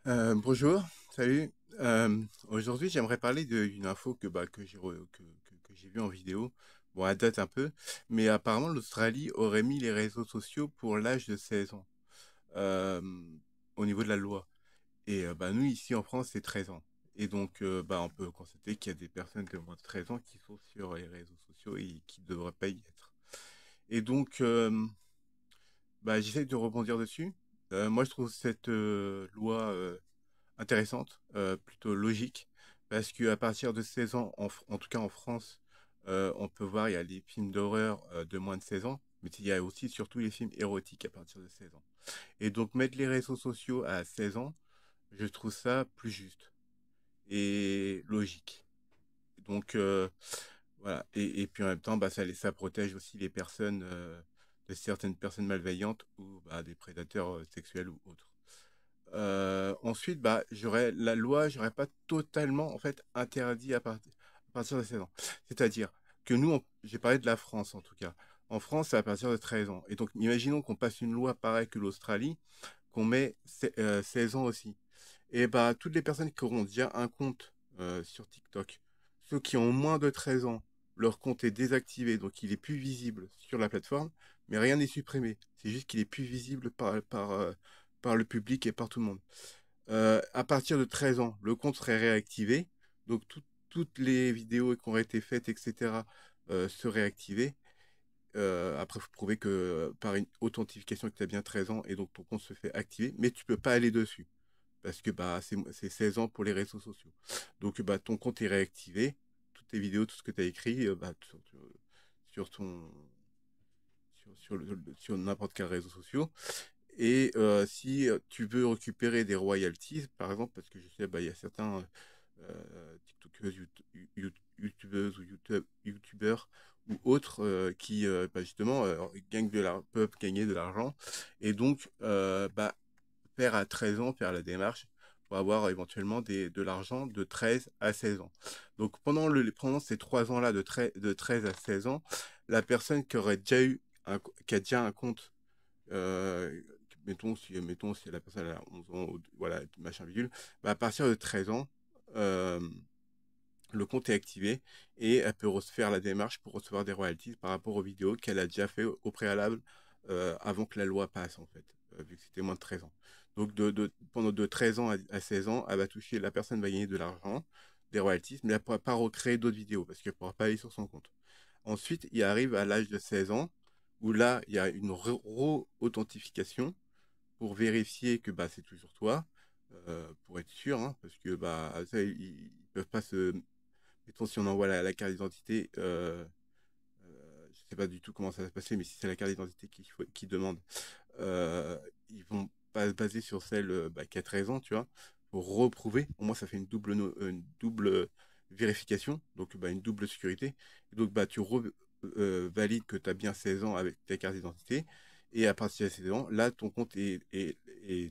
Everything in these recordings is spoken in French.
Bonjour, salut. Aujourd'hui, j'aimerais parler d'une info que j'ai vue en vidéo. Bon, elle date un peu, mais apparemment l'Australie aurait mis les réseaux sociaux pour l'âge de 16 ans euh, au niveau de la loi. Et bah, nous, ici en France, c'est 13 ans. Et donc, bah, on peut constater qu'il y a des personnes de moins de 13 ans qui sont sur les réseaux sociaux et qui ne devraient pas y être. Et donc, bah, j'essaie de rebondir dessus. Moi, je trouve cette loi intéressante, plutôt logique, parce qu'à partir de 16 ans, en tout cas en France, on peut voir, il y a des films d'horreur de moins de 16 ans, mais il y a aussi surtout les films érotiques à partir de 16 ans. Et donc mettre les réseaux sociaux à 16 ans, je trouve ça plus juste et logique. Donc voilà, et puis en même temps, bah, ça protège aussi les personnes, de certaines personnes malveillantes ou bah, des prédateurs sexuels ou autres. Ensuite, bah, la loi, j'aurais pas totalement en fait interdit à partir de 16 ans. C'est-à-dire que nous, j'ai parlé de la France en tout cas. En France, c'est à partir de 13 ans. Et donc, imaginons qu'on passe une loi pareille que l'Australie, qu'on met 16 ans aussi. Et bah, toutes les personnes qui auront déjà un compte sur TikTok, ceux qui ont moins de 13 ans, leur compte est désactivé, donc il est plus visible sur la plateforme, mais rien n'est supprimé. C'est juste qu'il est plus visible par le public et par tout le monde. À partir de 13 ans, le compte serait réactivé, donc toutes les vidéos qui auraient été faites, etc., seraient activées. Après, il faut prouver que par une authentification que tu as bien 13 ans et donc ton compte se fait activer, mais tu peux pas aller dessus parce que bah, c'est 16 ans pour les réseaux sociaux. Donc bah, ton compte est réactivé, toutes tes vidéos, tout ce que tu as écrit bah, sur ton sur n'importe quel réseau social. Et si tu veux récupérer des royalties, par exemple, parce que je sais, bah, il y a certains TikTokeuses, YouTubeuses ou YouTubeurs ou autres qui bah, justement peuvent gagner de l'argent et donc bah, faire à 13 ans, faire la démarche pour avoir éventuellement de l'argent de 13 à 16 ans. Donc pendant ces 3 ans-là de 13 à 16 ans, la personne qui a déjà un compte, euh, mettons si la personne a 11 ans, voilà, machin bidule, bah, à partir de 13 ans, euh, le compte est activé et elle peut faire la démarche pour recevoir des royalties par rapport aux vidéos qu'elle a déjà fait au préalable avant que la loi passe en fait, vu que c'était moins de 13 ans. Donc pendant de 13 ans à 16 ans, la personne va gagner de l'argent, des royalties, mais elle ne pourra pas recréer d'autres vidéos parce qu'elle ne pourra pas aller sur son compte. Ensuite, il arrive à l'âge de 16 ans où là, il y a une re-authentification pour vérifier que bah, c'est toujours toi, pour être sûr, hein, parce que bah, ça, ils peuvent pas se mettons, si on envoie la carte d'identité, je sais pas du tout comment ça va se passer, mais si c'est la carte d'identité qui demande, euh, ils vont pas se baser sur celle bah, qui a 13 ans, tu vois, pour reprouver. Au moins, ça fait une double vérification, donc bah, une double sécurité. Et donc, bah, valides que tu as bien 16 ans avec ta carte d'identité. Et à partir de 16 ans, là, ton compte est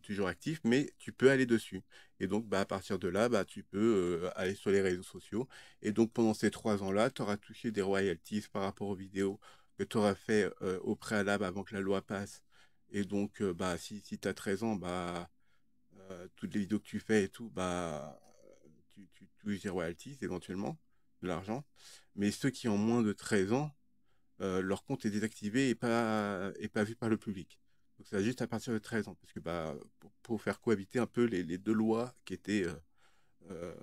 toujours actif, mais tu peux aller dessus. Et donc, bah, à partir de là, bah, tu peux aller sur les réseaux sociaux. Et donc, pendant ces 3 ans-là, tu auras touché des royalties par rapport aux vidéos que tu auras fait au préalable avant que la loi passe. Et donc, bah, si tu as 13 ans, bah, toutes les vidéos que tu fais et tout, bah, tu touches des royalties éventuellement, de l'argent. Mais ceux qui ont moins de 13 ans, leur compte est désactivé et pas vu par le public. Donc, c'est juste à partir de 13 ans, parce que bah, pour faire cohabiter un peu les deux lois euh,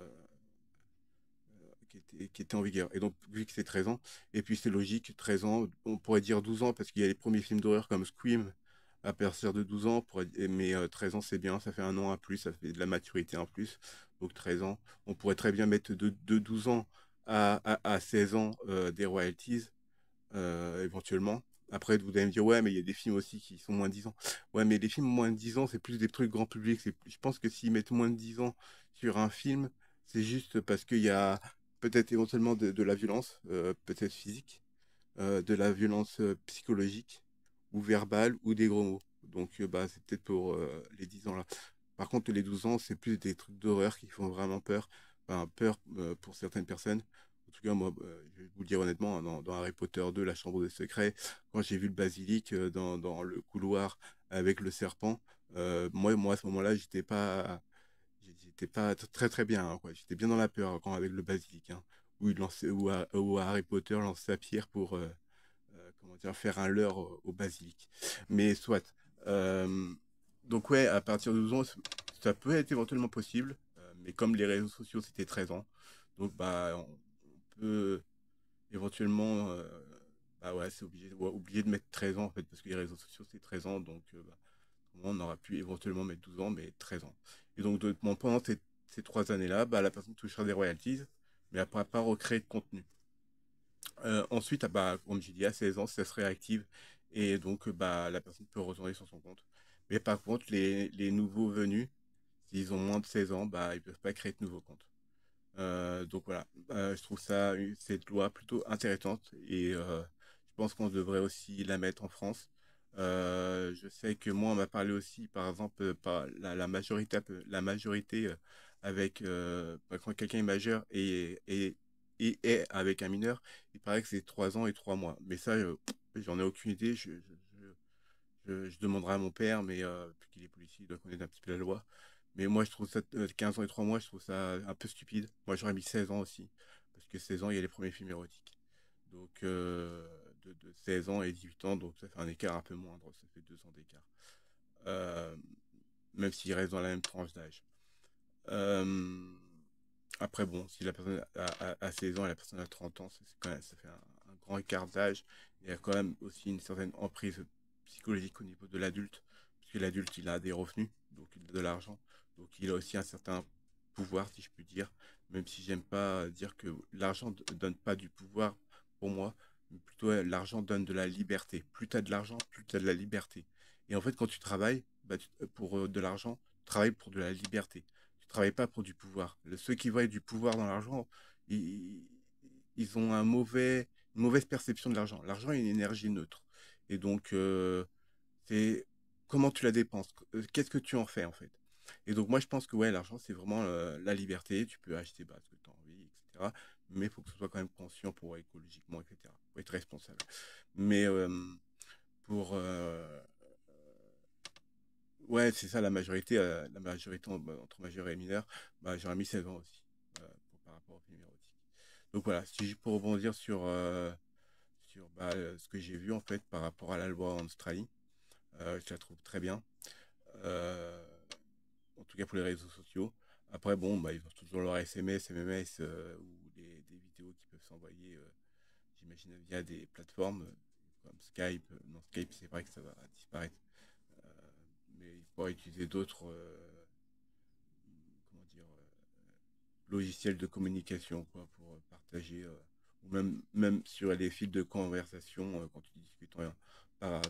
qui étaient en vigueur. Et donc, vu que c'est 13 ans, et puis c'est logique, 13 ans, on pourrait dire 12 ans, parce qu'il y a les premiers films d'horreur comme Scream, à partir de 12 ans, mais 13 ans, c'est bien, ça fait un an en plus, ça fait de la maturité en plus. Donc 13 ans, on pourrait très bien mettre de 12 ans à 16 ans des royalties, éventuellement. Après, vous allez me dire, ouais, mais il y a des films aussi qui sont moins de 10 ans. Ouais, mais les films moins de 10 ans, c'est plus des trucs grand public. Je pense que s'ils mettent moins de 10 ans sur un film, c'est juste parce qu'il y a peut-être éventuellement de la violence, peut-être physique, de la violence psychologique, ou verbale, ou des gros mots. Donc, bah, c'est peut-être pour les 10 ans là. Par contre, les 12 ans, c'est plus des trucs d'horreur qui font vraiment peur. Enfin, peur pour certaines personnes. En tout cas, moi, je vais vous le dire honnêtement, hein, dans Harry Potter 2, la Chambre des Secrets, quand j'ai vu le basilic dans le couloir avec le serpent, moi, à ce moment-là, c'était pas très très bien, hein, quoi. J'étais bien dans la peur quand avec le basilic, hein, où il lançait, où Harry Potter lançait sa pierre pour comment dire, faire un leurre au basilic. Mais soit. Euh, donc ouais, à partir de 12 ans, ça peut être éventuellement possible, mais comme les réseaux sociaux c'était 13 ans, donc bah on peut éventuellement, bah ouais, c'est obligé de mettre 13 ans en fait, parce que les réseaux sociaux c'est 13 ans, donc bah, on aurait pu éventuellement mettre 12 ans, mais 13 ans. Et donc bon, pendant ces 3 années-là, bah, la personne touchera des royalties, mais elle ne pourra pas recréer de contenu. Ensuite, ah bah, comme j'ai dit, à 16 ans, ça se réactive et donc bah, la personne peut retourner sur son compte. Mais par contre, les nouveaux venus, s'ils ont moins de 16 ans, bah, ils ne peuvent pas créer de nouveaux comptes. Donc voilà. Je trouve cette loi plutôt intéressante et je pense qu'on devrait aussi la mettre en France. Je sais que moi, on m'a parlé aussi, par exemple, par la majorité avec quand quelqu'un est majeur et est avec un mineur, il paraît que c'est 3 ans et 3 mois. Mais ça, j'en ai aucune idée. Je demanderai à mon père, mais vu qu'il est policier, il doit connaître un petit peu la loi. Mais moi, je trouve ça, 15 ans et 3 mois, je trouve ça un peu stupide. Moi, j'aurais mis 16 ans aussi. Parce que 16 ans, il y a les premiers films érotiques. Donc, de 16 ans et 18 ans, donc ça fait un écart un peu moindre. Ça fait 2 ans d'écart. Euh, Même s'il reste dans la même tranche d'âge. Euh, Après, bon, si la personne a 16 ans et la personne a 30 ans, ça fait un grand écart d'âge. Il y a quand même aussi une certaine emprise psychologique au niveau de l'adulte, puisque l'adulte, il a des revenus, donc il a de l'argent, donc il a aussi un certain pouvoir, si je puis dire, même si j'aime pas dire que l'argent ne donne pas du pouvoir pour moi, mais plutôt l'argent donne de la liberté. Plus tu as de l'argent, plus tu as de la liberté. Et en fait, quand tu travailles bah, pour de l'argent, tu travailles pour de la liberté. Tu travailles pas pour du pouvoir. Ceux qui voient du pouvoir dans l'argent, ils, ils ont une mauvaise perception de l'argent. L'argent est une énergie neutre. Et donc, c'est comment tu la dépenses, qu'est-ce que tu en fais en fait. Et donc, moi, je pense que ouais, l'argent, c'est vraiment la liberté. Tu peux acheter bah, ce que tu as envie, etc. Mais il faut que ce soit quand même conscient pour écologiquement, etc. Pour être responsable. Mais pour, ouais, c'est ça la majorité entre majeur et mineur, bah, j'aurais mis 16 ans aussi, par rapport au film érotique. Donc voilà, si je peux rebondir sur bah, ce que j'ai vu en fait par rapport à la loi en Australie, je la trouve très bien, euh, en tout cas pour les réseaux sociaux. Après, bon, bah, ils ont toujours leur SMS, MMS ou des vidéos qui peuvent s'envoyer, j'imagine, via des plateformes comme Skype. Non, Skype, c'est vrai que ça va disparaître. Euh, mais il faudra utiliser d'autres comment dire, logiciels de communication quoi, pour partager, ou même sur les fils de conversation, quand tu discutes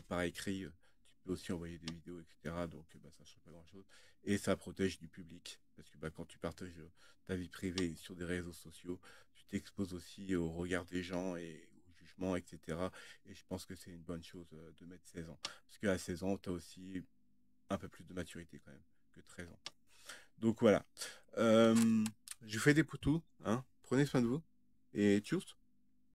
par écrit, tu peux aussi envoyer des vidéos, etc. Donc bah, ça ne change pas grand-chose. Et ça protège du public, parce que bah, quand tu partages ta vie privée sur des réseaux sociaux, tu t'exposes aussi au regard des gens et au jugement, etc. Et je pense que c'est une bonne chose de mettre 16 ans. Parce qu'à 16 ans, tu as aussi un peu plus de maturité quand même que 13 ans. Donc voilà. Euh, je vous fais des poutous, hein. Prenez soin de vous et tchuss.